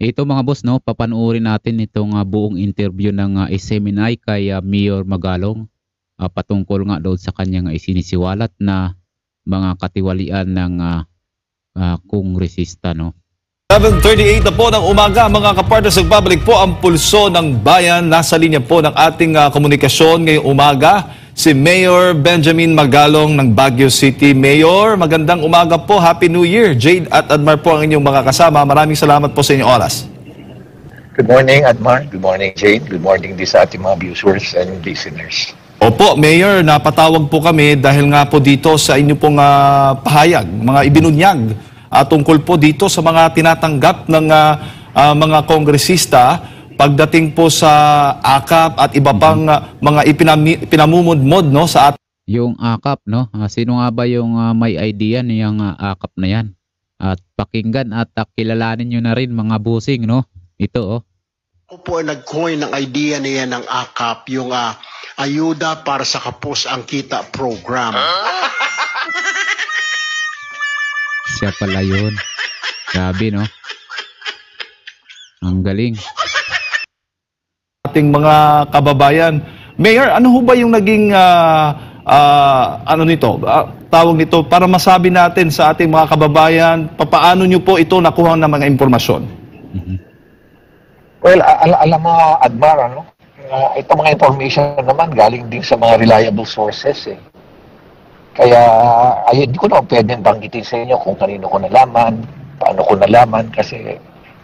Ito mga boss, no, papanoorin natin itong buong interview ng SMNI kay Mayor Magalong patungkol nga doon sa kanyang isinisiwalat na mga katiwalian ng kongresista, no. 7:38 na po ng umaga, mga kapartners, nagbabalik po ang pulso ng bayan. Nasa linya po ng ating komunikasyon ngayong umaga, si Mayor Benjamin Magalong ng Baguio City. Mayor, magandang umaga po. Happy New Year. Jade at Admar po ang inyong mga kasama. Maraming salamat po sa inyong oras. Good morning, Admar. Good morning, Jade. Good morning din sa ating mga viewers and listeners. Opo, Mayor, napatawag po kami dahil nga po dito sa inyo pong pahayag, mga ibinunyag tungkol po dito sa mga tinatanggap ng mga kongresista pagdating po sa AKAP at iba pang mga pinamumudmod, no, sa Yung AKAP, no, sino nga ba yung may idea niyang AKAP na yan? At pakinggan at kilalanin nyo na rin mga busing, no, ito, oh. Ako po ay nag-coin ng idea niya ng AKAP, yung ayuda para sa kapos ang kita program. Siya pala yun. Grabe, no? Ang galing. Ating mga kababayan. Mayor, ano ho ba yung naging tawag nito para masabi natin sa ating mga kababayan paano nyo po ito nakuha ng mga impormasyon? Well, alam mo, Admar, ano? Itong mga information naman galing din sa mga reliable sources, eh. Kaya, hindi ko na pwedeng banggitin sa inyo kung kanino ko nalaman, paano ko nalaman, kasi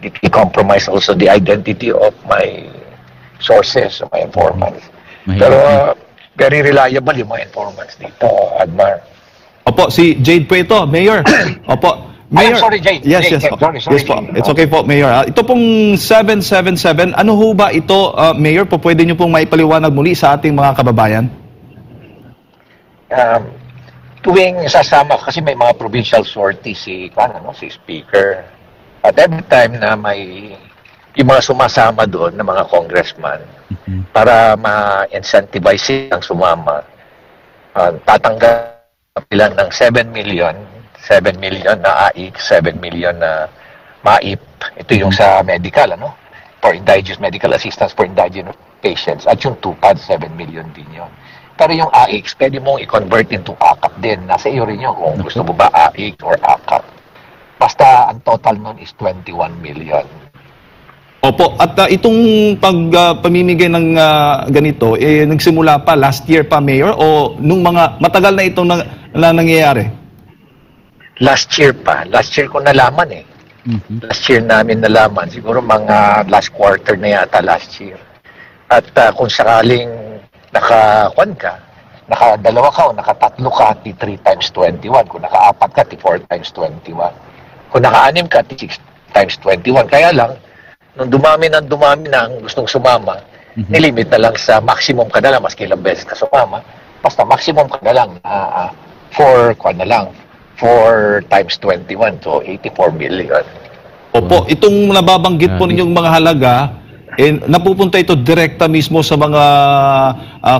it will compromise also the identity of my sources, of my informants. Pero, very reliable yung mga informants dito, Admar. Opo, si Jade po ito, Mayor. Opo. Mayor. Sorry, Jade. Yes, Jade, yes po. sorry, Yes po. Jade. It's okay po, Mayor. Ito pong 777, ano ho ba ito, Mayor? Pwede nyo pong maipaliwanag muli sa ating mga kababayan? Tuwing sasama, kasi may mga provincial sortie si Speaker. At every time na may yung mga sumasama doon na mga congressman, para ma-incentivize silang sumama, tatanggap nila ng 7 million na AIC, 7 million na MAIP. Ito yung sa medical, for indigenous medical assistance for indigenous patients. At yung TUPAD, 7 million din yun. Pero yung AIC, pwede mong i-convert into AKAP din. Nasa iyo rin yun kung gusto mo ba AIC or AKAP. Basta ang total nun is 21 million. Opo, at itong pamimigay ng ganito, nagsimula pa last year pa, Mayor, o nung matagal na itong nangyayari? Last year pa. Last year ko nalaman, eh. Last year namin nalaman. Siguro mga last quarter na yata last year. At kung sakaling nakadalawa ka o nakatatlo ka, 3 times 21. Kung naka-4 ka, 4 times 21. Kung naka-6 ka, 6 times 21. Kaya lang, nung dumami na ang gustong sumama, nilimit na lang sa maximum ka na lang, maski ilang beses ka sumama, basta maximum ka na lang, 4 times 21, so 84 million. Opo, itong nababanggit po ninyong mga halaga, napupunta ito direkta mismo sa mga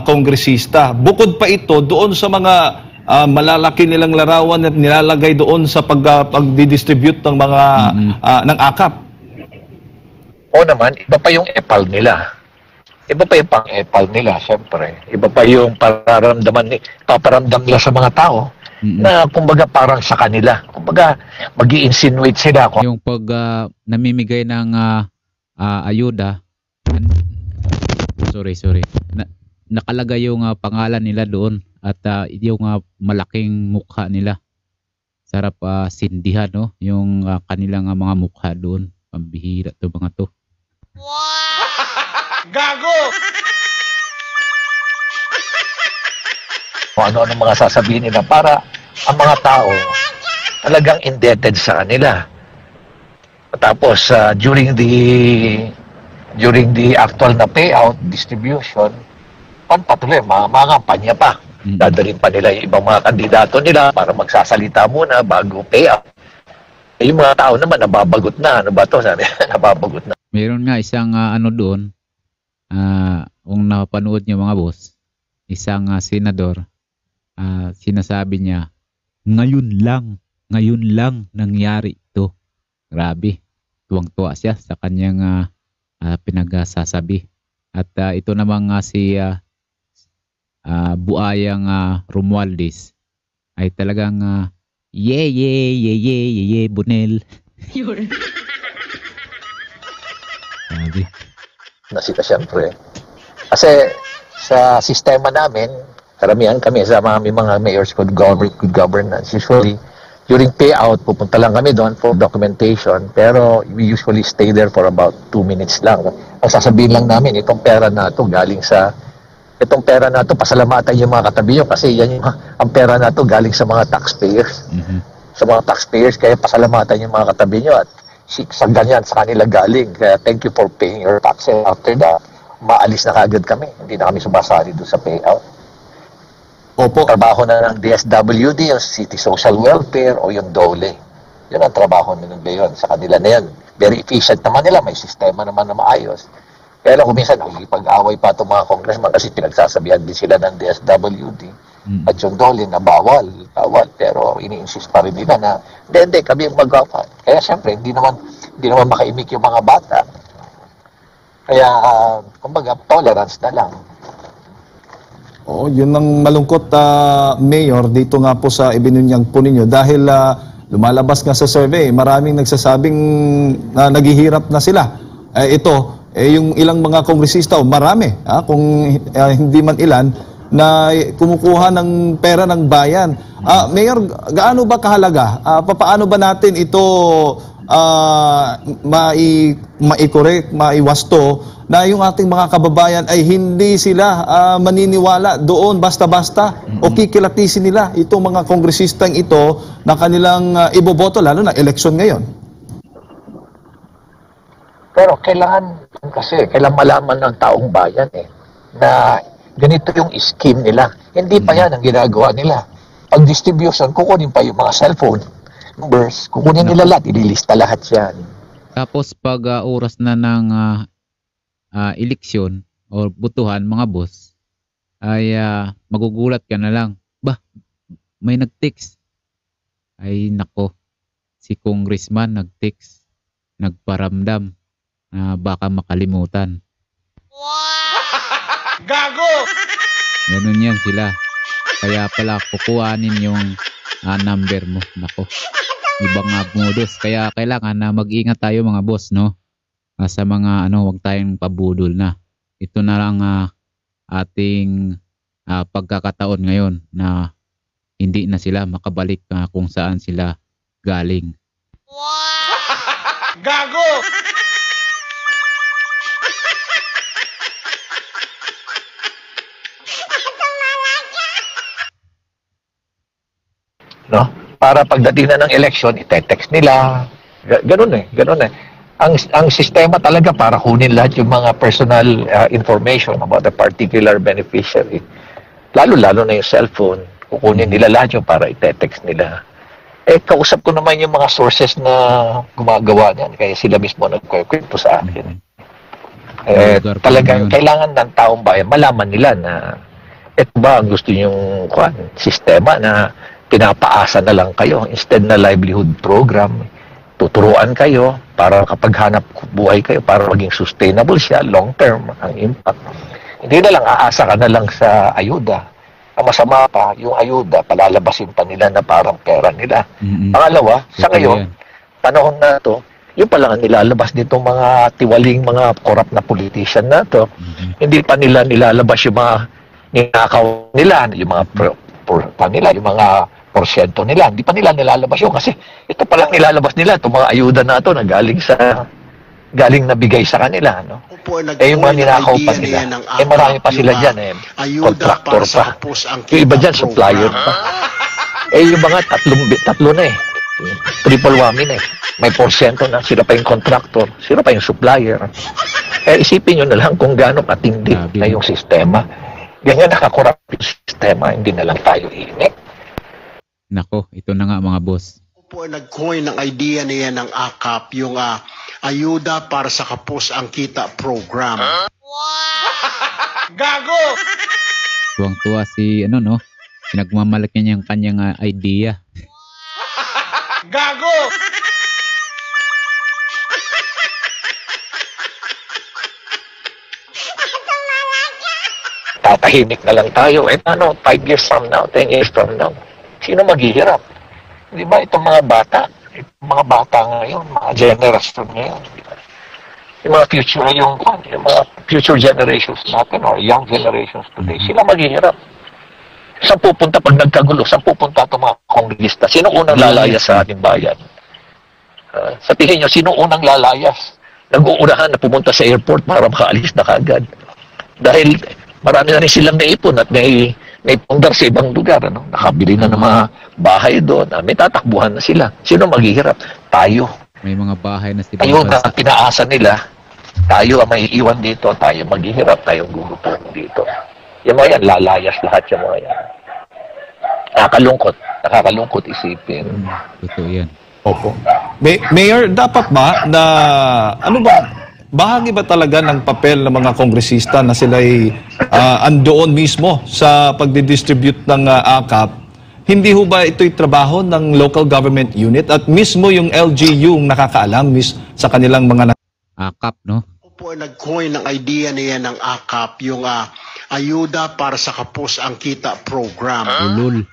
kongresista. Bukod pa ito doon sa mga malalaki nilang larawan at nilalagay doon sa pagdidistribute ng mga ng AKAP. O naman, iba pa yung EPAL nila. Iba pa yung pang-EPAL nila, syempre. Iba pa yung paparamdam nila sa mga tao na kumbaga parang sa kanila. Kumbaga, mag-i-insinuate sila. Yung pag namimigay ng ayuda, sorry, nakalagay yung pangalan nila doon at yung malaking mukha nila. Sarap sindihan, no? Yung kanilang mga mukha doon. Pambihira to mga to. Wow! Gago! Ano mga sasabihin nila para ang mga tao talagang indebted sa kanila. Tapos during the actual na payout distribution, patuloy mga kampanya pa. Dadalhin pa nila yung ibang mga kandidato nila para magsasalita muna bago payout. Yung mga tao naman nababagot na. Ano ba to? Sabi, nababagot na. Meron nga isang doon, kung napanood niyo mga boss, isang senador, sinasabi niya, ngayon lang nangyari ito. Grabe. tuwang-tuwa siya sa kanyang pinagsasabi. At ito namang si Buayang Romualdez ay talagang ye Bunel. Sabi. Na sila siyempre. Kasi sa sistema namin, karamihan kami sa mga mayors good governance. Usually, during payout, pupunta lang kami doon for documentation. Pero we usually stay there for about 2 minutes lang. Ang sasabihin lang namin, itong pera na ito galing sa pasalamatan yung mga katabi nyo kasi yan ang pera na ito galing sa mga taxpayers. Sa mga taxpayers, kaya pasalamatan yung mga katabi nyo at sa ganyan sa kanila galing. Kaya thank you for paying your taxes. After that, maalis na kagad kami. Hindi na kami sumasali doon sa payout. Opo. Trabaho na ng DSWD, yung City Social Welfare o yung DOLE. Yun ang trabaho nila yun. Sa kanila na yan. Very efficient naman nila. May sistema naman na maayos. Kaya lang kung minsan nakikipag-away pa itong mga congressman kasi pinagsasabihan din sila ng DSWD at yung DOLE na bawal. Pero ini-insist pa rin nila na hindi, kami yung magawa. Kaya siyempre, hindi naman makaimik yung mga bata. Kaya, kumbaga, tolerance na lang. Oh, yun ang malungkot, Mayor, dito nga po sa ibinunyag po ninyo dahil lumalabas nga sa survey, maraming nagsasabing naghihirap na sila. Yung ilang mga kongresista, marami, kung hindi man ilan, na kumukuha ng pera ng bayan. Mayor, gaano ba kahalaga? Paano ba natin ito mai-correct, maiwasto na yung ating mga kababayan ay hindi sila maniniwala doon basta-basta o kikilatisin nila itong mga kongresistang ito na kanilang iboboto, lalo na eleksyon ngayon? Pero kailangan malaman ng taong bayan na ganito yung scheme nila. Hindi pa yan ang ginagawa nila. Pag distribution, kukunin pa yung mga cellphone numbers, kukunin nila lahat, ililista lahat yan. Tapos pag oras na ng eleksyon o butuhan, mga boss, ay magugulat ka na lang. May nag-text. Ay nako, si congressman nag-text, nagparamdam na baka makalimutan. Wow! Gago! Ganun yan sila. Kaya pala kukuhanin yung number mo. Nako, ibang modus. Kaya kailangan na mag-ingat tayo mga boss, no? Sa mga wag tayong pabudol na. Ito na lang ating pagkakataon ngayon na hindi na sila makabalik kung saan sila galing. Wow! Gago! No? Para pagdating na ng election, ite-text nila. Ganun eh. Ang sistema talaga para kunin lahat yung mga personal information about a particular beneficiary. Lalo-lalo na yung cellphone. Kukunin nila lahat yung para ite-text nila. Kausap ko naman yung mga sources na gumagawa niyan. Kaya sila mismo nagkwento sa akin. Talagang kailangan ng taong bayan malaman nila na ito ba ang gusto nyong sistema na pinapaasa na lang kayo instead na livelihood program. Tuturuan kayo para kapag hanap buhay kayo para maging sustainable siya, long term ang impact. Hindi na lang aasa ka na lang sa ayuda. Ang masama pa, yung ayuda, palalabasin pa nila na parang pera nila. Pangalawa, sa ngayon, panahon na to, yung pala ang nilalabas nitong mga tiwaling mga corrupt na politician na to, hindi pa nila nilalabas yung mga ninakaw nila, yung mga yung mga porsyento nila. Hindi pa nila nilalabas yun kasi ito palang nilalabas nila, itong mga ayuda na ito na galing na bigay sa kanila. No? Yung mga ninakaw pa nila. Marami pa sila dyan. Contractor pa. Yung iba dyan, supplier pa. Yung mga tatlo na triple whammy na May porsyento na. Sila pa yung contractor. Sila pa yung supplier. Isipin nyo na lang kung gaano katindi na yung sistema. Ganyan nakakurap yung sistema. Hindi na lang tayo inik. Nako, ito na nga mga boss. Po nag-coin ng idea niya ng AKAP, yung ayuda para sa kapos ang kita program. Wow! Gago! Tuwang-tuwa si pinagmamalaki niya yung kanyang idea. Gago! tatahimik na lang tayo. Eh paano, 5 years from now, 10 years from now, sino maghihirap? Di ba itong mga bata? Itong mga bata ngayon, mga generation ngayon. Yung mga mga future generations natin or young generations today, sila maghihirap. Saan pupunta pag nagkagulo? Saan pupunta itong mga kongrista? Sino unang lalayas sa ating bayan? Sa tingin nyo, sino unang lalayas? Nag-uunahan na pumunta sa airport para makaalis na kagad. Dahil marami na rin silang naipon at may pundar sa ibang lugar. Ano? Nakabili na ng mga bahay doon. May tatakbuhan na sila. Sino maghihirap? Tayo. May mga bahay na sila. Tayo na pinaasa nila. Tayo ang may iwan dito. Tayo maghihirap. Tayo gugupong dito. Yung mga yan, lalayas lahat yung mga yan. Nakakalungkot isipin. Totoo yan. Opo. Mayor, dapat ba na, bahagi ba talaga ng papel ng mga kongresista na sila'y andoon mismo sa pagdidistribute ng AKAP? Hindi ho ba ito'y trabaho ng local government unit at mismo yung LGU yung nakakaalam sa kanilang mga AKAP, no? Ako po nag-coin ng idea niya ng AKAP, yung ayuda para sa kapos ang kita program. Ulul.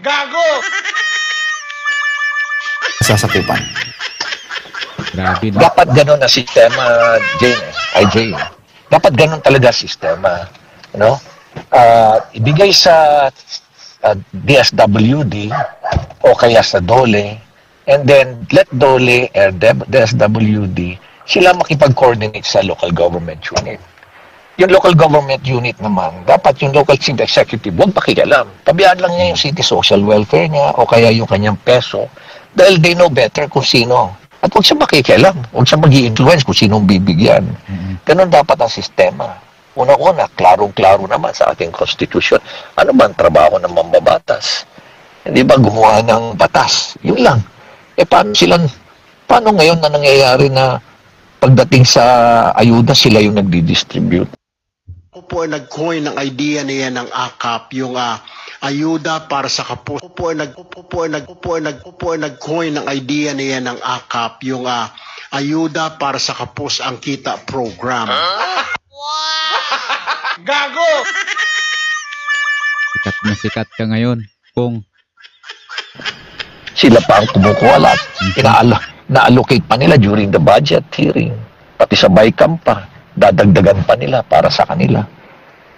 Gago! sasakupan? Grabe, no? Dapat ganun na sistema, Jane. Dapat ganun talaga sistema. No? Ibigay sa DSWD o kaya sa DOLE, and then let DOLE or DSWD sila makipag-coordinate sa local government unit. Yung local government unit naman, dapat yung local city executive, huwag pakialam. Tabihan lang niya yung city social welfare niya o kaya yung kanyang peso dahil they know better kung sino. At huwag siya makikialam, huwag siya mag-i-influence kung sinong bibigyan. Ganun dapat ang sistema. Una-una, klarong-klaro naman sa ating constitution. Ano ba ang trabaho ng mambabatas? Hindi ba gumawa ng batas? Yun lang. Paano ngayon na nangyayari na pagdating sa ayuda, sila yung nagdi-distribute? Ako po nag-coin ng idea niya ng AKAP, yung ayuda para sa kapos. Ako po nag-coin ng idea niya ng AKAP, yung ayuda para sa kapos ang kita program. Gago! Sikat na sikat ka ngayon. Kung Sila pa ang kumukuha lahat. Na-allocate pa nila during the budget hearing. Pati sa BICAM pa. Dadagdagan pa nila para sa kanila.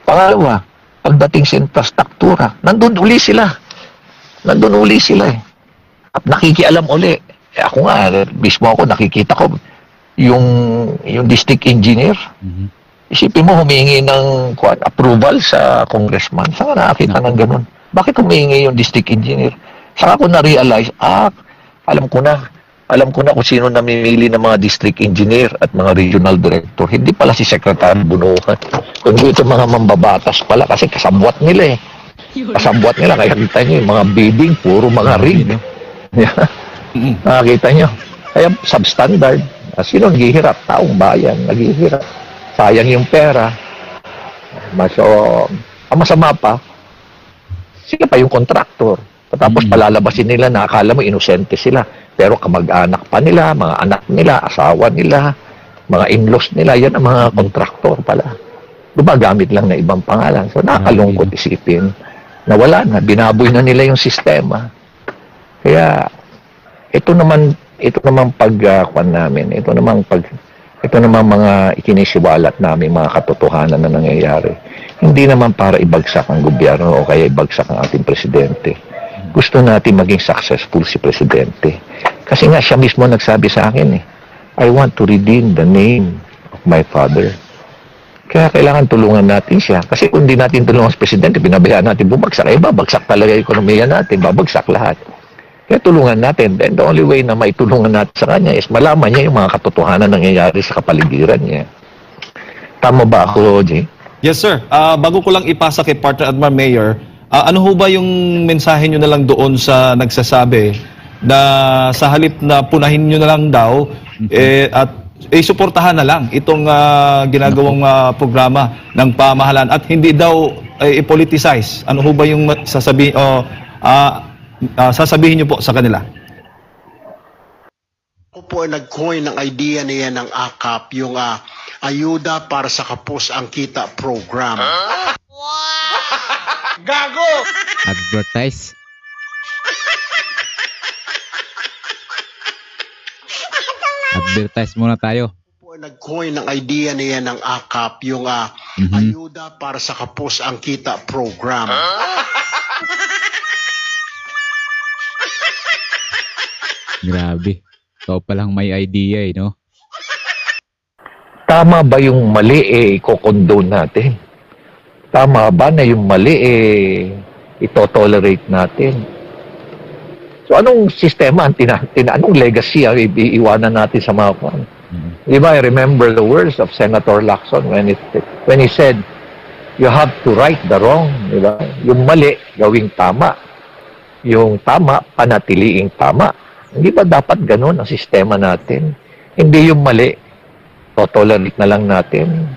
Pangalawa, pagdating sa infrastruktura, nandun uli sila eh. At nakikialam uli. Ako nga, mismo ako, nakikita ko yung district engineer. Isipin mo, humingi ng approval sa congressman. Saan ka nakakita ng ganun? Bakit humingi yung district engineer? Saka ko na-realize, alam ko na kung sino namimili ng mga district engineer at mga regional director. Hindi pala si Secretary Bunuhan. Kundi ito mga mambabatas pala kasi kasabwat nila eh. Kasabwat nila. Kaya kita nyo yung mga bidding, puro mga rig. Nakakita nyo. Kaya substandard. Sino naghihirap? Taong bayan naghihirap. Sayang yung pera. Ang masama pa, sila pa yung contractor. Tapos palalabasin nila na akala mo inosente sila. Pero kamag-anak pa nila, mga anak nila, asawa nila, mga in-laws nila, yan ang mga kontraktor pala. Gumagamit lang na ibang pangalan. So nakakalungkot isipin na wala na, binaboy na nila yung sistema. Kaya ito naman pagkuan namin, ito naman mga ikinisiwalat namin, mga katotohanan na nangyayari. Hindi naman para ibagsak ang gobyerno o kaya ibagsak ang ating presidente. Gusto natin maging successful si presidente. Kasi nga siya mismo nagsabi sa akin I want to redeem the name of my father. Kaya kailangan tulungan natin siya. Kasi kung di natin tulungan si presidente, binabayaan natin bumagsak. Babagsak talaga yung ekonomiya natin. Babagsak lahat. Kaya tulungan natin. And the only way na maitulungan natin sa kanya is malaman niya yung mga katotohanan nangyayari sa kapaligiran niya. Tama ba ako, Jay? Yes, sir. Bago ko lang ipasa kay Partner Admar Mayor, ano ho ba yung mensahe nyo na lang doon sa nagsasabi na sa halip na punahin nyo na lang daw at suportahan na lang itong ginagawang programa ng pamahalaan at hindi daw i-politicize? Ano ho ba yung sasabihin nyo po sa kanila? Ako po ay nag-coin ng idea niya ng AKAP, yung ayuda para sa kapos ang kita program. Gago! Advertise. Advertise muna tayo. Ako po ay nag-coin ng idea niya ng AKAP, yung ayuda para sa kapos ang kita program. Grabe. Ikaw palang may idea no? Tama ba yung mali i-condone natin? Tama ba na yung mali ito-tolerate natin? So anong sistema, anong legacy ang iiwanan natin sa mga kwan? Di ba, I remember the words of Senator Lacson when he said, you have to right the wrong. Di ba? Yung mali, gawing tama. Yung tama, panatiliing tama. Hindi ba dapat ganun ang sistema natin? Hindi yung mali, tolerate na lang natin.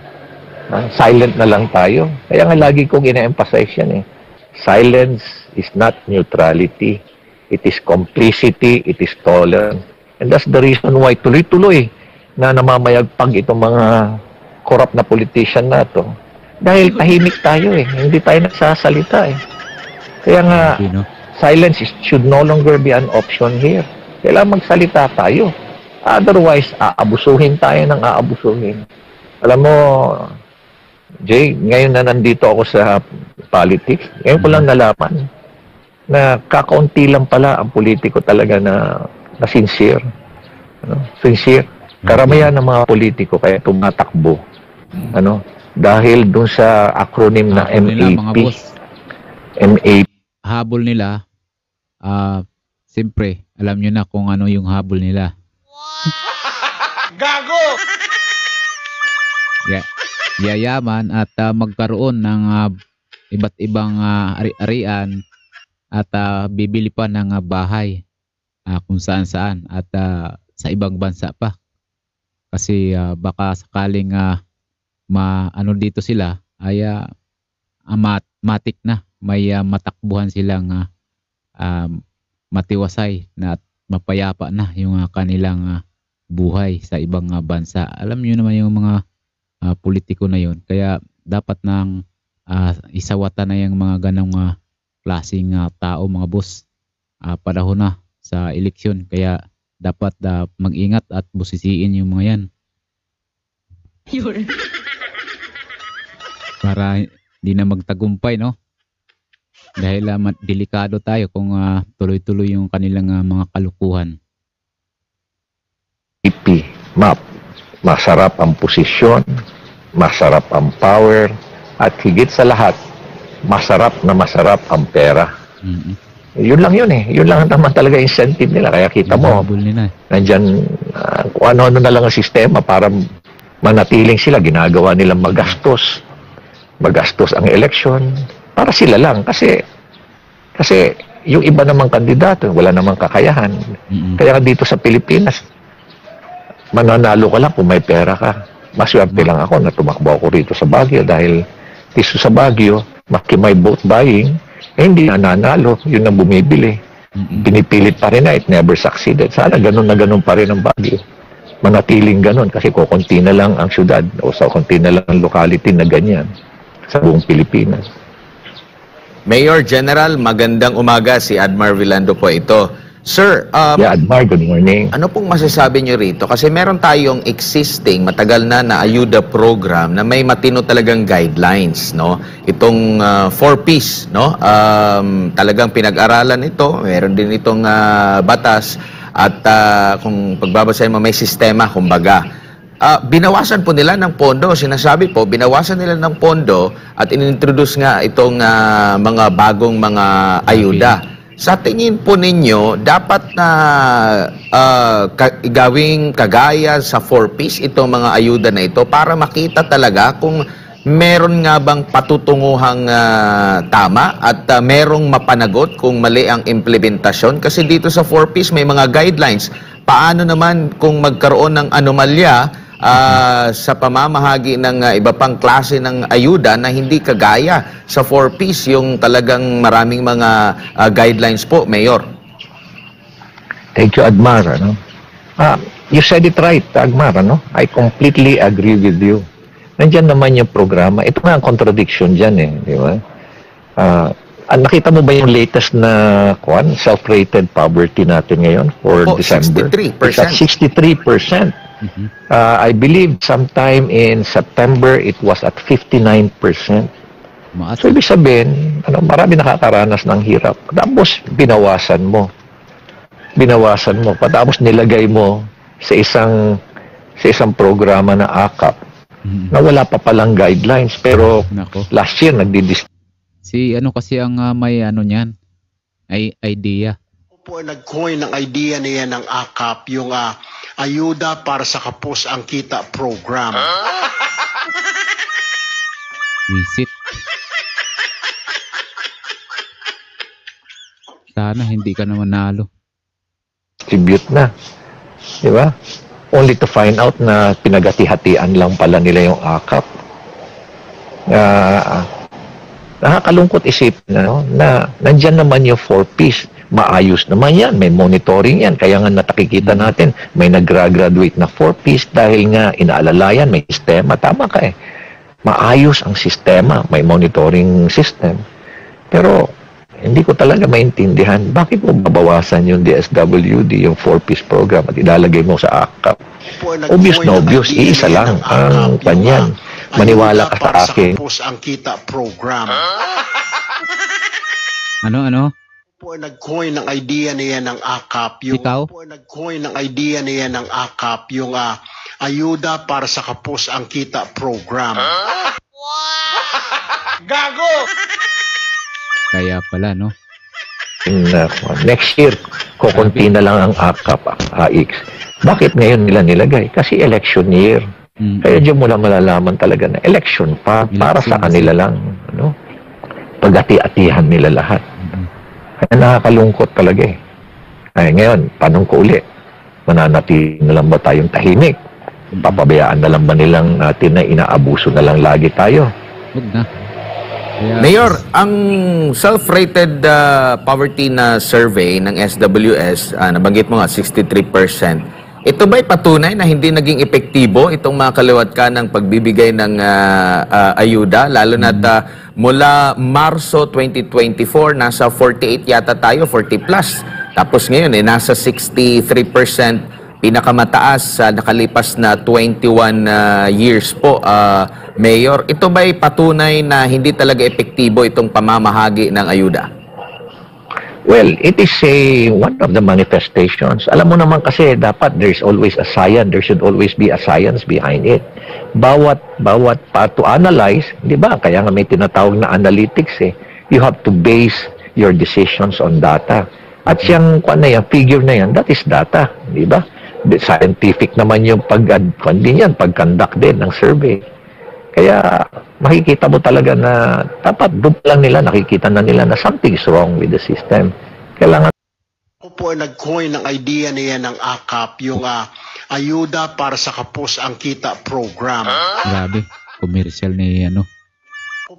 Silent na lang tayo. Kaya nga lagi kong ina-emphasize yan Silence is not neutrality. It is complicity, it is tolerance. And that's the reason why tuloy-tuloy na namamayagpag itong mga corrupt na politician na to. Dahil tahimik tayo hindi tayo nagsasalita Kaya nga, silence should no longer be an option here. Kailangan magsalita tayo. Otherwise, aabusuhin tayo ng aabusuhin. Alam mo, Jay, ngayon na nandito ako sa politics, ngayon ko lang nalaman na kakaunti lang pala ang politiko talaga na sincere. Sincere. Karamihan ng mga politiko kaya tumatakbo. Dahil dun sa acronym na MAP. MAP. Habol nila, siyempre, alam nyo na kung ano yung habol nila. Gago! Yayaman at magkaroon ng iba't ibang ari-arian at bibili pa ng bahay kung saan-saan at sa ibang bansa pa. Kasi baka sakaling maano dito sila ay matik na may matakbuhan silang matiwasay na at mapayapa na yung kanilang buhay sa ibang bansa. Alam niyo naman yung mga politiko na yun. Kaya dapat nang isawata na yung mga ganong klaseng tao, mga boss. Panahon na sa eleksyon. Kaya dapat mag-ingat at busisiin yung mga yan. Para hindi na magtagumpay, no? Dahil delikado tayo kung tuloy-tuloy yung kanilang mga kalukuhan. MAP. Masarap ang posisyon, masarap ang power, at higit sa lahat, masarap ang pera. Yun lang yun Yun lang naman talaga incentive nila. Kaya kita mo, nandyan, kung ano-ano na lang ang sistema para manatiling sila. Ginagawa nilang magastos ang eleksyon para sila lang. Kasi yung iba namang kandidato, wala namang kakayahan. Kaya dito sa Pilipinas, mananalo ka lang kung may pera ka. Maswerte lang ako na tumakbo ako rito sa Baguio dahil dito sa Baguio, maki may vote buying, hindi nanalo, yun ang bumibili. Pinipilit pa rin it never succeeded. Sana ganun na ganun pa rin ang Baguio. Manatiling ganun kasi kukunti na lang ang syudad o sa kunti na lang ang locality na ganyan sa buong Pilipinas. Mayor General, magandang umaga. Si Admar Villando po ito. Sir, Admar, good morning. Ano pong masasabi nyo rito? Kasi meron tayong existing, matagal na ayuda program na may matino talagang guidelines, no? Itong 4Ps, no? Talagang pinag-aralan ito. Meron din itong batas at kung pagbabasahin mo may sistema, kumbaga. Binawasan po nila ng pondo. Sinasabi po, binawasan nila ng pondo at inintroduce nga itong mga bagong mga ayuda. Sa tingin po ninyo, dapat na gawing kagaya sa 4Ps itong mga ayuda na ito para makita talaga kung meron nga bang patutunguhang tama at merong mapanagot kung mali ang implementasyon. Kasi dito sa 4Ps may mga guidelines. Paano naman kung magkaroon ng anomalya sa pamamahagi ng iba pang klase ng ayuda na hindi kagaya sa 4Ps, yung talagang maraming mga guidelines po, Mayor? Thank you, Admar. You said it right, Agmar, ano? I completely agree with you. Nandiyan naman yung programa. Ito nga ang contradiction dyan eh, di ba? Nakita mo ba yung latest na self-rated poverty natin ngayon for December? 63%. It's at 63%. I believe sometime in September, it was at 59%. So, ibig sabihin, marami nakakaranas ng hirap. Tapos, binawasan mo. Tapos, nilagay mo sa isang programa na AKAP na wala pa palang guidelines. Pero, last year, Si kasi ang may niyan, ay idea. Po nag-coin ng idea niya ng AKAP, yung ayuda para sa kapos ang kita program. Visit. Sana hindi ka na manalo. distribute na. Di ba? Only to find out na pinagati-hatian lang pala nila yung AKAP. Nakakalungkot isipin na nandyan naman yung 4Ps. Maayos naman yan. May monitoring yan. Kaya nga natakikita natin, may nag-graduate na 4Ps dahil nga inaalalayan, may sistema. Tama ka eh. Maayos ang sistema. May monitoring system. Pero hindi ko talaga maintindihan bakit mo babawasan yung DSWD, yung 4Ps program at ilalagay mo sa AKAP. Obvious na obvious. Iisa lang ang kanyan. Maniwala ka sa akin. Ang kita program. Ano? Po nag-coin ng idea niya ng AKAP. Ikaw? Po nag-coin ng idea niya ng AKAP yung ayuda para sa kapos ang kita program. Gago! Kaya pala, no? Next year, kukunti na lang ang AKAP, AX. Bakit ngayon nila nilagay? Kasi election year. Kaya diyan mo lang malalaman talaga na election pa, para sa kanila lang. Ano? Pag-ati-atihan nila lahat. Kaya nakakalungkot talaga eh. Ay, ngayon, tanong ko uli, mananatili na lang ba tayong tahimik? Papabayaan na lang ba nilang natin na inaabuso na lang lagi tayo? Huwag na. Yeah. Mayor, ang self-rated poverty na survey ng SWS, nabanggit mo nga 63%, ito ba'y patunay na hindi naging epektibo itong mga kaliwat ka ng pagbibigay ng ayuda? Lalo na mula Marso 2024, nasa 48 yata tayo, 40 plus. Tapos ngayon, nasa 63%. Pinakamataas sa nakalipas na 21 years po, Mayor. Ito ba'y patunay na hindi talaga epektibo itong pamamahagi ng ayuda? Well, it is one of the manifestations. Alam mo naman kasi dapat there's always a science. There should always be a science behind it. Bawat to analyze, di ba? Kaya nga may tinatawag na analytics eh. You have to base your decisions on data. At siyang figure na yan, that is data, di ba? Scientific naman yung pag-conduct din ng survey. Kaya makikita mo talaga na dapat doon lang nila, nakikita na nila na something is wrong with the system. Kailangan po nag-coin ng idea niya ng AKAP, yung ayuda para sa kapos ang kita program. Grabe, commercial ni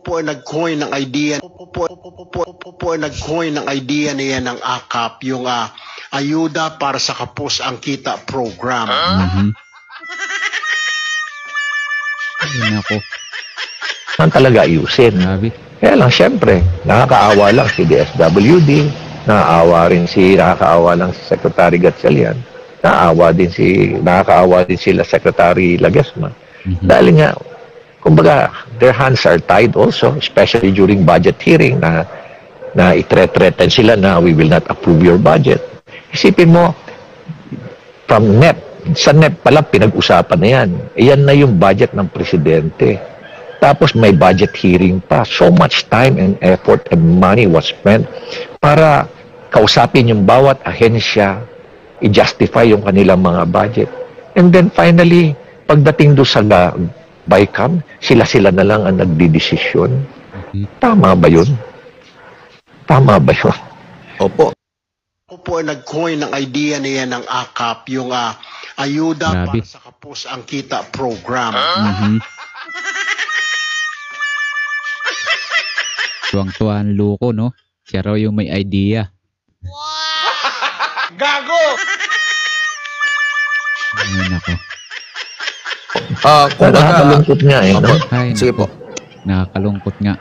po nag-coin ng idea nag-coin ng idea niya ng AKAP, yung ayuda para sa kapos ang kita program. Ayun ako. man talaga ayusin. Grabe. Kaya lang, syempre, nakakaawa lang si DSWD, nakakaawa lang si Secretary Gatchalian, nakakaawa din sila Secretary Lagesma. Dahil nga, kumbaga, their hands are tied also, especially during budget hearing na itre-threaten sila na we will not approve your budget. Isipin mo, from NEP, sa NEP pala pinag-usapan na yan. Iyan na yung budget ng presidente. Tapos may budget hearing pa. So much time and effort and money was spent para kausapin yung bawat ahensya, i-justify yung kanilang mga budget. And then finally, pagdating doon sa BICAM, sila na lang ang nagdidesisyon. Tama ba yun? Tama ba yun? Opo. Po nag-coin ng idea niya ng AKAP, yung ayuda para sa kapos ang kita program. Tuwang-tuwang luko, no? Siya raw yung may idea. Gago! Ay, nako. Kumbaga, Nakakalungkot nga eh, no? Ay, sige nako. po. Nakakalungkot nga.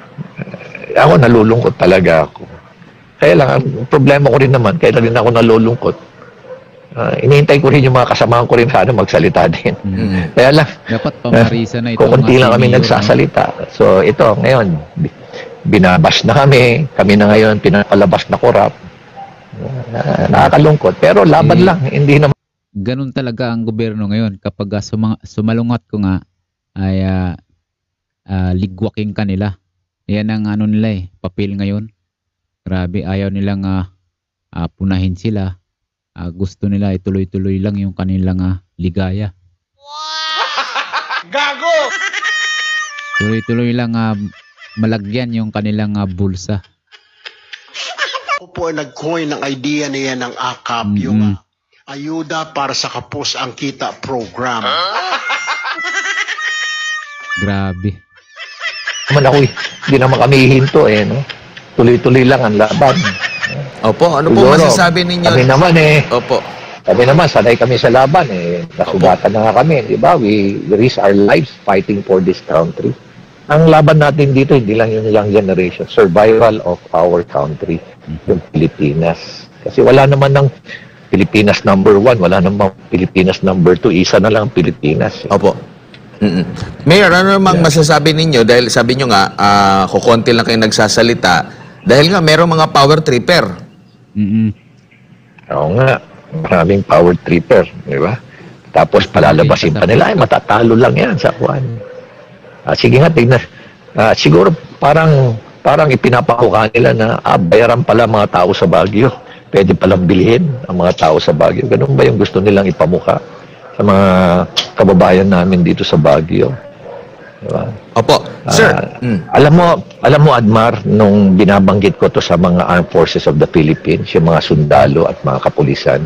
Ako nalulungkot talaga ako. Kaya lang, ang problema ko rin naman, kaya rin ako nalulungkot. Inihintay ko rin yung mga kasamahan ko rin sana magsalita din. Kaya lang, Dapat pamarisa na ito. kukunti lang kami nagsasalita. So ito, ngayon, binabash na kami na ngayon, pinapalabas na korap. Nakakalungkot. Pero laban lang, hindi naman. Ganun talaga ang gobyerno ngayon. Kapag sumalungat ko nga, ay ligwaking ka nila. Yan ang ano nila papel ngayon. Grabe, ayaw nilang punahin sila. Gusto nila ituloy-tuloy lang yung kanilang ligaya. Gago! Tuloy-tuloy lang malagyan yung kanilang bulsa. Ako po ay nag-coin ng idea niya ng AKAP, yung ayuda para sa kapos ang kita program. Grabe. Naman ako, hindi naman kami hihinto no? Tuloy-tuloy lang ang laban. Opo, ano po Siguro, masasabi ninyo? Kami naman Opo. Kami naman, sanay kami sa laban Nasugatan na nga kami, di ba? We risk our lives fighting for this country. Ang laban natin dito, hindi lang yung young generation, survival of our country, yung Pilipinas. Kasi wala naman ng Pilipinas number 1, wala namang Pilipinas number 2, isa na lang ang Pilipinas. Opo. Mayor, ano namang masasabi ninyo? Dahil sabi nyo nga, kukonti lang kayo nagsasalita. Dahil nga, merong mga power tripper. Oo nga, maraming power tripper, di ba? Tapos palalabasin pa nila, matatalo lang yan sa kuwan. Sige nga, tignan. Siguro parang ipinapakuha nila na bayaran pala mga tao sa Baguio. Pwede palang bilhin ang mga tao sa Baguio. Ganun ba yung gusto nilang ipamukha sa mga kababayan namin dito sa Baguio? Diba? Opo. Sir. Alam mo, Admar, nung binabanggit ko to sa mga Armed Forces of the Philippines, yung mga sundalo at mga kapulisan,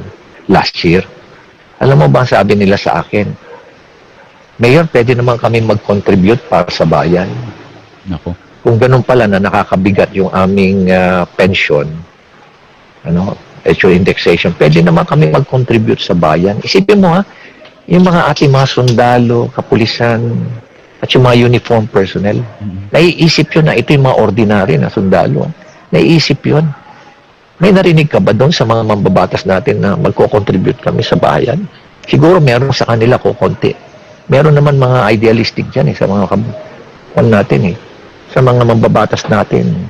last year, alam mo ba ang sabi nila sa akin? Mayor, pwede naman kami mag-contribute para sa bayan. Nako. Kung ganun pala na nakakabigat yung aming pension, actual indexation, pwede naman kami mag-contribute sa bayan. Isipin mo yung mga ating mga sundalo, kapulisan, at yung mga uniform personnel, naiisip yun na ito yung mga ordinary na sundalo. Naiisip yun. May narinig ka ba doon sa mga mambabatas natin na magko-contribute kami sa bayan? Siguro meron sa kanila konti. Meron naman mga idealistic dyan sa mga natin sa mga mambabatas natin.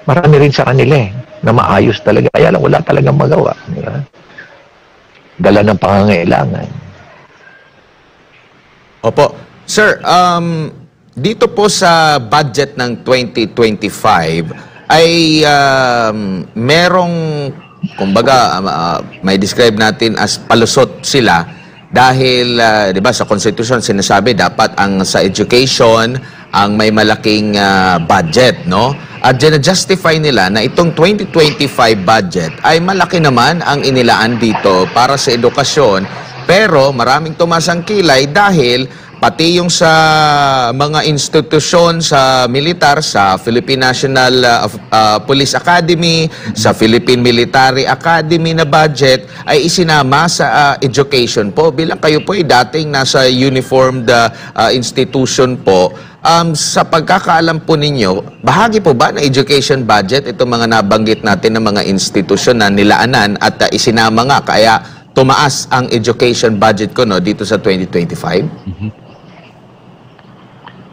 Marami rin sa kanila na maayos talaga. Kaya lang wala talagang magawa. Diba? Dala ng pangangailangan. Opo. Sir, dito po sa budget ng 2025 ay merong, kumbaga, may describe natin as palusot sila dahil, di ba, sa Constitution sinasabi dapat ang sa education ang may malaking budget, no? At justify nila na itong 2025 budget ay malaki naman ang inilaan dito para sa edukasyon, pero maraming tumasang kilay dahil pati yung sa mga institusyon sa militar, sa Philippine National Police Academy, sa Philippine Military Academy na budget ay isinama sa education po. Bilang kayo po ay dating nasa uniformed institution po, sa pagkakaalam po ninyo, bahagi po ba ng education budget itong mga nabanggit natin ng mga institusyon na nilaanan at isinama nga kaya tumaas ang education budget ko dito sa 2025?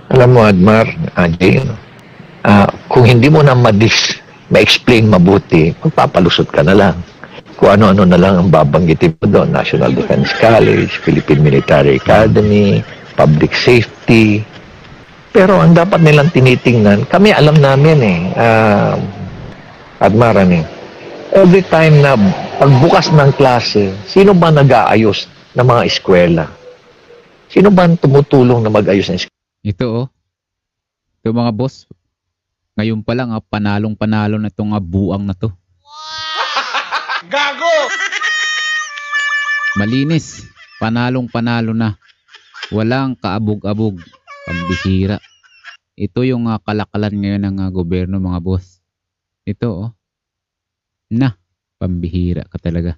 Alam mo, Admar, Jay, kung hindi mo na ma-explain mabuti, magpapalusot ka na lang. Kung ano-ano na lang ang babanggitin mo doon. National Defense College, Philippine Military Academy, Public Safety. Pero ang dapat nilang tinitingnan, kami alam namin Admar, every time na pagbukas ng klase, sino ba nag-aayos ng mga eskwela? Sino ba tumutulong na mag-ayos ng eskwela? Ito ito mga boss, ngayon pa lang panalong-panalo na itong buang na to. Gago! Malinis, panalong-panalo na. Walang kaabog-abog, pambihira. Ito yung kalakalan ngayon ng gobyerno mga boss. Ito pambihira ka talaga.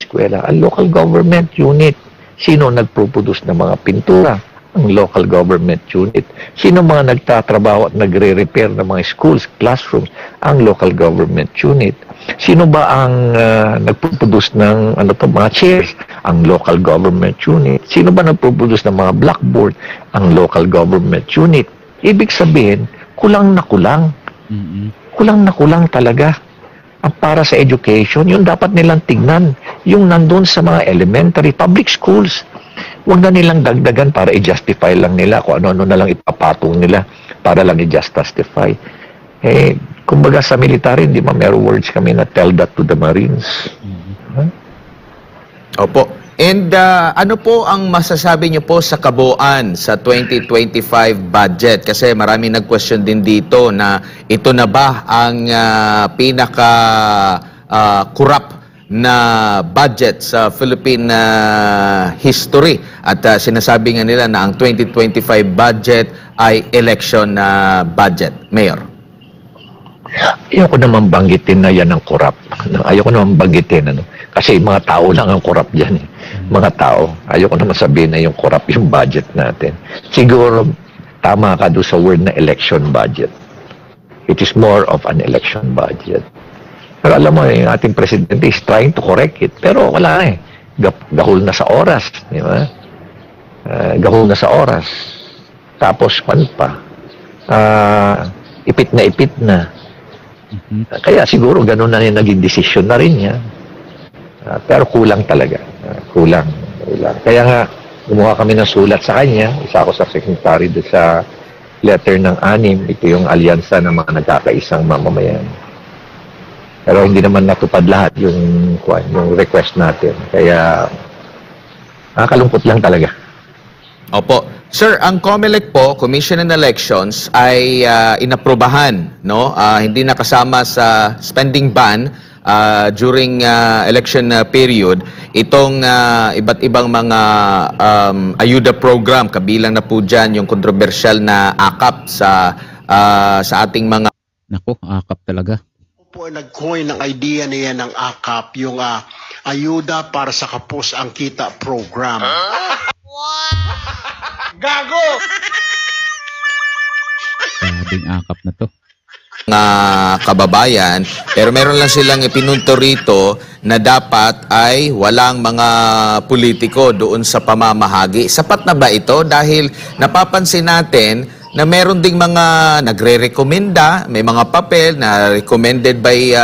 eskwela? Ang local government unit. Sino nagproduce ng mga pintura? Ang local government unit. Sino mga nagtatrabaho at nagre-repair ng mga schools, classrooms? Ang local government unit. Sino ba ang nagproduce ng mga chairs? Ang local government unit. Sino ba nagproduce ng mga blackboard? Ang local government unit. Ibig sabihin, kulang na kulang. Kulang na kulang talaga. Ang para sa education, yung dapat nilang tignan, yung nandun sa mga elementary, public schools. Huwag na nilang dagdagan para i-justify lang nila kung ano-ano na lang ipapatong nila para lang i-justify. Kumbaga sa military, di ba, meron words kami na tell that to the Marines. Opo. And ano po ang masasabi niyo po sa kabuuan sa 2025 budget? Kasi marami nag-question din dito na ito na ba ang pinaka-corrupt na budget sa Philippine history? At sinasabi nga nila na ang 2025 budget ay election budget. Mayor. Ayoko naman banggitin na yan ang corrupt. Ayoko naman banggitin. Kasi mga tao lang ang corrupt dyan. Mga tao. Ayoko naman sabihin na yung corrupt yung budget natin. Siguro, tama ka doon sa word na election budget. It is more of an election budget. Pero alam mo, yung ating presidente is trying to correct it. Pero wala gahol na sa oras. Di ba? Gahol na sa oras. Tapos, ipit na. Kaya siguro ganun na yung naging desisyon na rin niya. Pero kulang talaga. Kulang. Kaya nga, gumawa kami ng sulat sa kanya. Isa ako sa secretary doon sa letter ng 6. Ito yung alyansa ng mga nagkakaisang mamamayan. Pero hindi naman natupad lahat yung request natin. Kaya, nakakalungkot lang talaga. Opo. Sir, ang COMELEC po, Commission on Elections, ay inaprubahan, no? Hindi nakasama sa spending ban during election period itong iba't ibang mga ayuda program. Kabilang na po dyan yung kontrobersyal na AKAP sa ating mga... Naku, AKAP talaga. Po nag-coin ng idea niya ng AKAP, yung ayuda para sa kapos ang kita program. Gago! Sabing AKAP na to. Kababayan, pero meron lang silang ipinunto rito na dapat ay walang mga politiko doon sa pamamahagi. Sapat na ba ito? Dahil napapansin natin na meron ding mga nagre-rekomenda, may mga papel na recommended by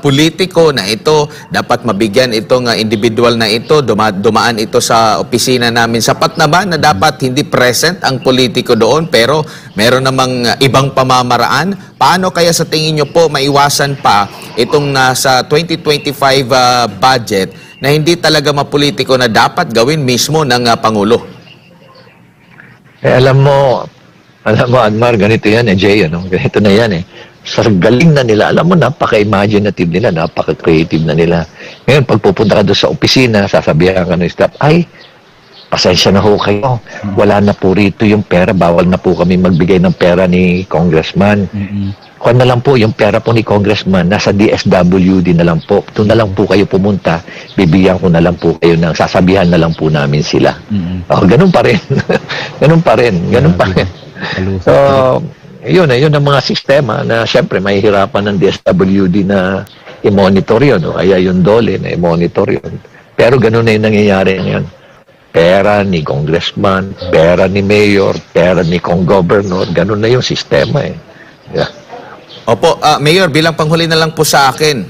politiko na ito, dapat mabigyan itong individual na ito, dumaan ito sa opisina namin. Sapat na ba na dapat hindi present ang politiko doon pero meron namang ibang pamamaraan? Paano kaya sa tingin nyo po maiwasan pa itong nasa 2025 budget na hindi talaga mapolitiko na dapat gawin mismo ng Pangulo? Alam mo, Admar, ganito yan Jay, ganito na yan Sa galing na nila, alam mo, napaka-imaginative nila, napaka-creative na nila. Ngayon, pag pupunta ka doon sa opisina, sasabihan ka ng staff, ay, pasensya na ho kayo, wala na po rito yung pera, bawal na po kami magbigay ng pera ni Congressman. Kung na lang po, yung pera po ni Congressman, nasa DSWD na lang po. Doon na lang po kayo pumunta, bibigyan ko na lang po kayo ng, sasabihan na lang po namin sila. Ganun pa rin. Ganun pa rin. So, yun ang mga sistema na siyempre mahihirapan ng DSWD na i-monitor yun. Kaya yung DOLE na i-monitor yun. Pero ganun na yung nangyayari ngayon. Pera ni Congressman, pera ni Mayor, pera ni Kong-Governor, ganun na yung sistema Yeah. Opo, Mayor, bilang panghuli na lang po sa akin,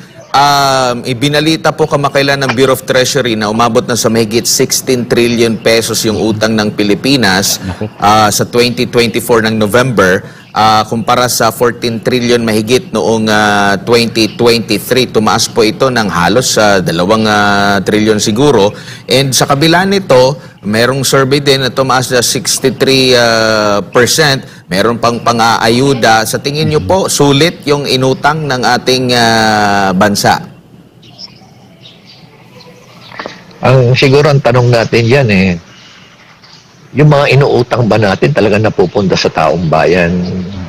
ibinalita po kamakailan ng Bureau of Treasury na umabot na sa mahigit 16 trillion pesos yung utang ng Pilipinas sa 2024 ng November, kumpara sa 14 trillion mahigit noong 2023. Tumaas po ito ng halos 2 trillion siguro. And sa kabila nito, merong survey din na tumaas na 63%. Meron pang pang-aayuda. Sa tingin nyo po, sulit yung inutang ng ating bansa? Siguro ang tanong natin yan yung mga inuutang ba natin talaga napupunta sa taong bayan?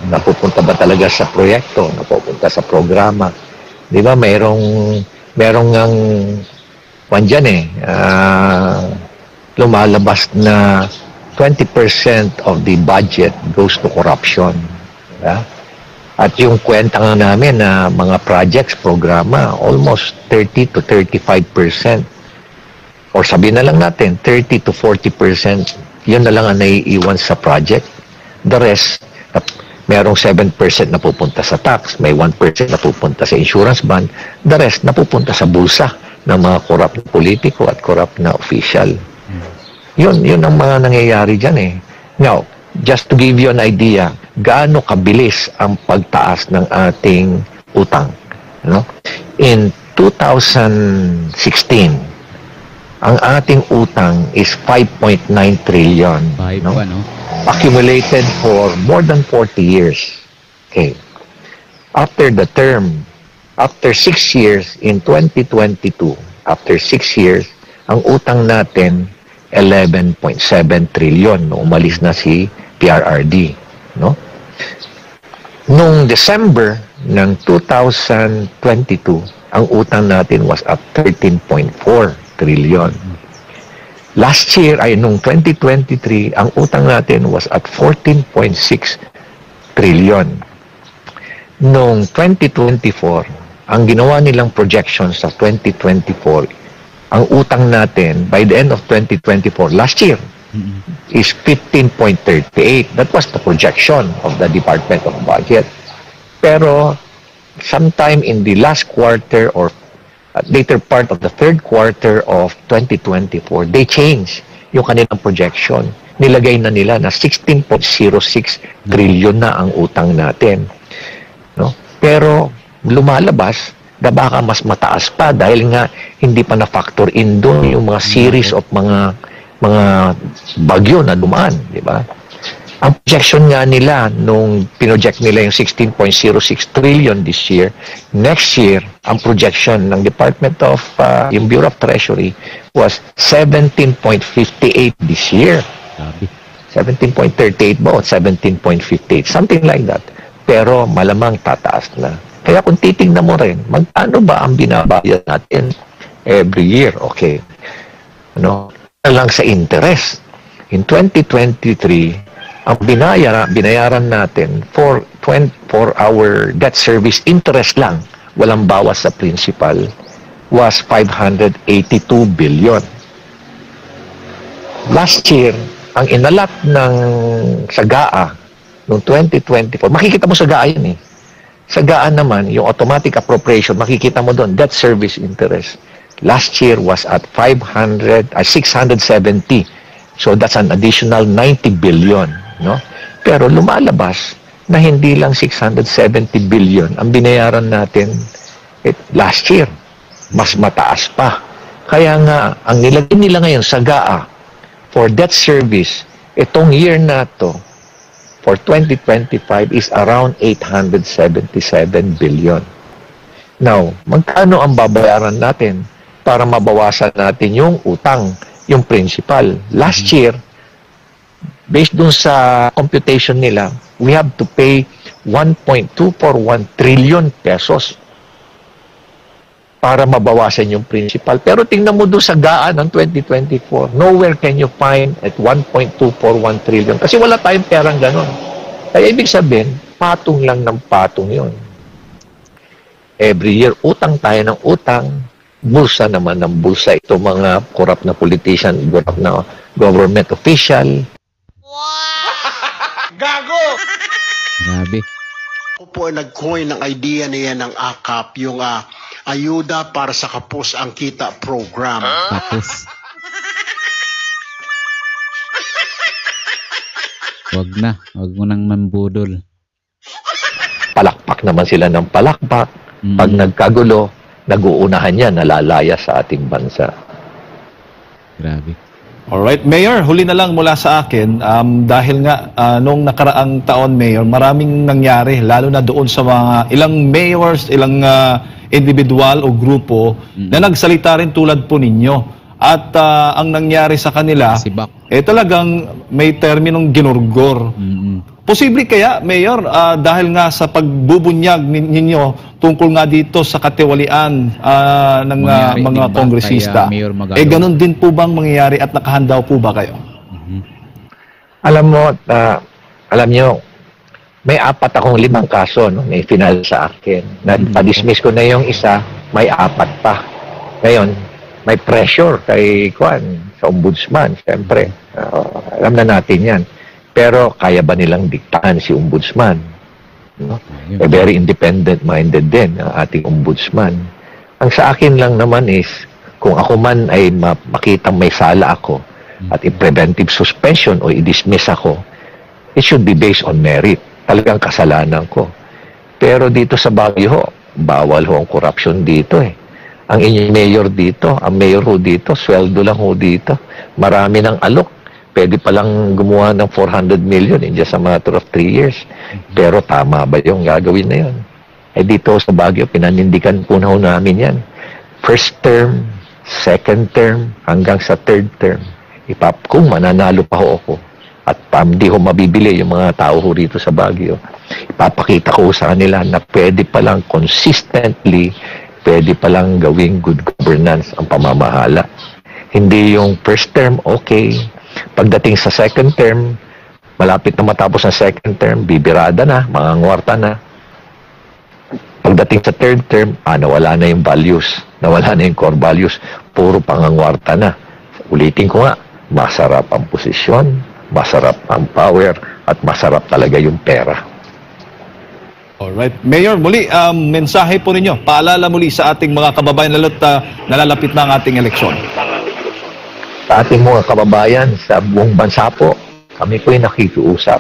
Napupunta ba talaga sa proyekto? Napupunta sa programa? Di ba merong ang kwan dyan lumalabas na 20% of the budget goes to corruption. Diba? At yung kwenta nga namin na mga projects, programa, almost 30 to 35%. Or sabihin na lang natin, 30 to 40%, yun na lang ang naiiwan sa project. The rest, merong 7% na pupunta sa tax, may 1% na pupunta sa insurance bond, the rest na pupunta sa bulsa ng mga corrupt na politiko at corrupt na official. Yun ang mga nangyayari dyan Now, just to give you an idea, gaano kabilis ang pagtaas ng ating utang. No? In 2016, ang ating utang is 5.9 trillion. No? Accumulated for more than 40 years. Okay. After the term, after 6 years in 2022, after 6 years, ang utang natin 11.7 trillion no umalis na si PRRD, no? Nung December ng 2022, ang utang natin was at 13.4 trillion. Last year ay nung 2023, ang utang natin was at 14.6 trillion. Nung 2024, ang ginawa nilang projection sa 2024, ang utang natin by the end of 2024, last year, is 15.38. That was the projection of the Department of Budget. Pero sometime in the last quarter or later part of the third quarter of 2024, they changed yung kanilang projection. Nilagay na nila na 16.06 trillion na ang utang natin. No? Pero lumalabas na baka mas mataas pa dahil nga hindi pa na-factor in doon yung mga series of mga bagyo na dumaan, di ba? Ang projection nga nila, nung pinoject nila yung 16.06 trillion this year, next year, ang projection ng Department of, yung Bureau of Treasury was 17.58 this year. 17.38 ba o 17.58? Something like that. Pero malamang tataas na. Kaya kung titingnan mo rin, magkano ba ang binabayad natin every year? Okay. Ano? Lang sa interest. In 2023, ang binayaran natin for our debt service interest lang, walang bawas sa principal, was 582 billion. Last year, ang inalat ng SAGAA noong 2024, makikita mo SAGAA yun SAGAA naman, yung automatic appropriation, makikita mo doon, debt service interest. Last year was at 670. So that's an additional 90 billion. No? Pero lumalabas na hindi lang 670 billion ang binayaran natin last year. Mas mataas pa. Kaya nga, ang nilagay nila ngayon SAGAA for debt service, itong year na to, for 2025 is around 877 billion. Now, magkano ang babayaran natin para mabawasan natin yung utang, yung principal? Last year, based dun sa computation nila, we have to pay 1.241 trillion pesos para mabawasan yung principal. Pero tingnan mo doon sa GAA ng 2024, nowhere can you find at 1.241 trillion. Kasi wala tayong perang ganon. Kaya ibig sabihin, patong lang ng patong yun. Every year, utang tayo ng utang, bulsa naman ng bulsa. Ito mga corrupt na politician, corrupt na government official. Wow! Gago! Grabe. Ako po ay nag-coin ng idea niya ng AKAP, yung ayuda para sa kapos ang kita program. Tapos. Wag mo nang mambudol. Palakpak naman sila ng palakpak. Pag nagkagulo, nag-uunahan yan, nalalaya sa ating bansa. Grabe. Alright, Mayor, huli na lang mula sa akin. Dahil nga, nung nakaraang taon, Mayor, maraming nangyari, lalo na doon sa mga ilang mayors, ilang individual o grupo na nagsalita rin tulad po ninyo. At ang nangyari sa kanila, talagang may terminong ginurgor. Posible kaya, Mayor, dahil nga sa pagbubunyag ninyo tungkol nga dito sa katiwalian ng Mangyari din mga ba kongresista, kay, Mayor Magalong? ganun din po bang mangyayari at nakahanda po ba kayo? Alam mo, alam nyo, may 4 akong 5 kaso, no? May final sa akin. Pa-dismiss ko na yung isa, may 4 pa. Ngayon, may pressure kay Kwan, sa ombudsman, siyempre. Alam na natin yan. Pero kaya ba nilang diktahan si ombudsman? No? Very independent-minded din ang ating ombudsman. Ang sa akin lang naman is, kung ako man ay makitang may sala ako at i-preventive suspension o i-dismiss ako, it should be based on merit. Talagang kasalanan ko. Pero dito sa Baguio, bawal ho ang corruption dito eh. Ang inyong mayor dito, ang mayor ho dito, sweldo lang ho dito. Marami ng alok. Pwede palang gumawa ng 400 million in just a matter of 3 years. Pero tama ba yung gagawin na yun? Eh dito sa Baguio, pinanindigan po na ho namin yan. First term, second term, hanggang sa third term. Kung mananalo pa ho ako, at hindi ho mabibili yung mga tao ho rito sa Baguio, ipapakita ko sa kanila na pwede palang consistently, pwede palang gawing good governance ang pamamahala. Hindi yung first term, okay. Pagdating sa second term, malapit na matapos ang second term, bibirada na, mangangwarta na. Pagdating sa third term, nawala na yung values, nawala na yung core values, puro pangangwarta na. Ulitin ko nga, masarap ang posisyon, masarap ang power, at masarap talaga yung pera. Alright. Mayor, muli, mensahe po ninyo, paalala muli sa ating mga kababayan lalo't nalalapit na ang ating eleksyon. Sa ating mga kababayan sa buong bansa po, kami po ay nakikiusap.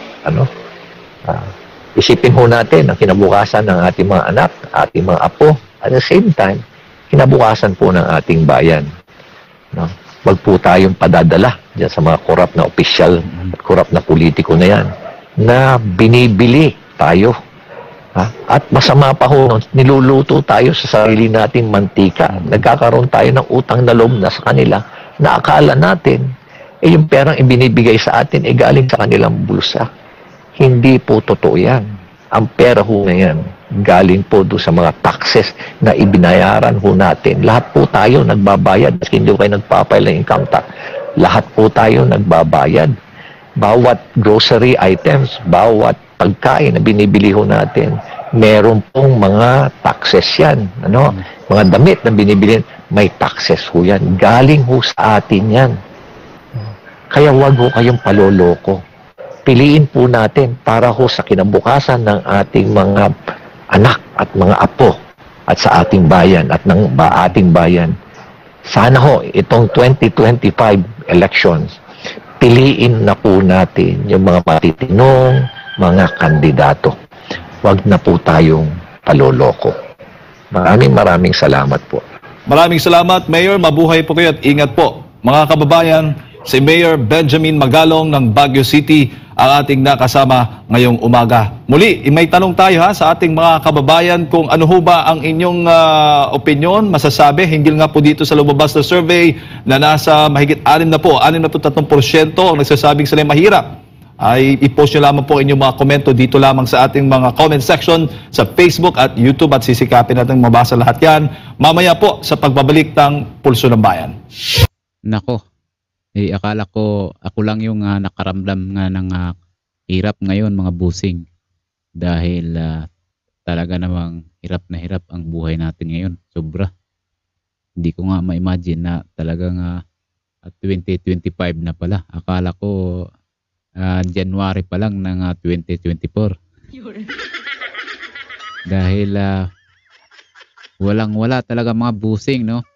Isipin ho natin ang kinabukasan ng ating mga anak, ating mga apo. At the same time, kinabukasan po ng ating bayan. Wag po tayong padadala dyan sa mga korap na opisyal at korap na politiko na yan na binibili tayo. At masama pa ho, niluluto tayo sa sarili nating mantika. Nagkakaroon tayo ng utang na loob na sa kanila na akala natin, yung perang ibinibigay sa atin, galing sa kanilang bulsa. Hindi po totoo yan. Ang pera ho na yan, galing po doon sa mga taxes na ibinayaran ho natin. Lahat po tayo nagbabayad, maski hindi kayo nagpapile ng income tax. Lahat po tayo nagbabayad. Bawat grocery items, bawat pagkain na binibili ho natin, meron pong mga taxes yan. Mga damit na binibili, may taxes ho yan. Galing ho sa atin yan. Kaya wag ho kayong paloloko. Piliin po natin para ho sa kinabukasan ng ating mga anak at mga apo at sa ating bayan at ng ating bayan. Sana ho, itong 2025 elections, piliin na po natin yung mga matitinong mga kandidato. Wag na po tayong paloloko. Maraming salamat po. Maraming salamat, Mayor. Mabuhay po kayo at ingat po. Mga kababayan, si Mayor Benjamin Magalong ng Baguio City ang ating nakasama ngayong umaga. Muli, may tanong tayo sa ating mga kababayan kung ano ho ba ang inyong opinion, masasabi, hinggil nga po dito sa lumabas na survey na nasa mahigit 63% ang nagsasabing sila mahirap. Ay i-post nyo lamang po inyong mga komento dito lamang sa ating mga comment section sa Facebook at YouTube at sisikapin natin mabasa lahat yan mamaya po sa pagbabalik ng Pulso ng Bayan. Nako, akala ko ako lang yung nakaramdam nga ng hirap ngayon mga busing dahil talaga namang hirap na hirap ang buhay natin ngayon, sobra. Hindi ko nga ma-imagine na talagang 2025 na pala. Akala ko January pa lang ng 2024. Dahil walang-wala talaga mga busing, no?